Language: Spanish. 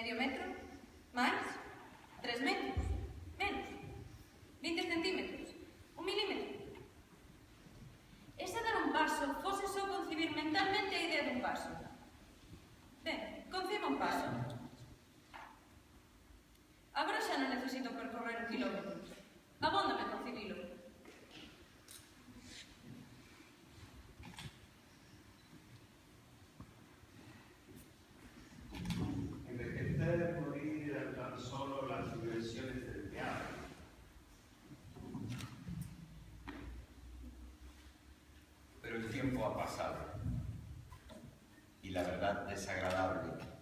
Medio metro? Máis? 3 metros? Menos? 20 centímetros? 1 milímetro? E se dar un paso fose só concibir mentalmente a idea dun paso? Ben, conciba un paso. Agora xa non necesito percorrer un kilómetro. Abóndame concibilo. Envejecer, morir, tan solo las dimensiones del teatro. Pero el tiempo ha pasado y la verdad desagradable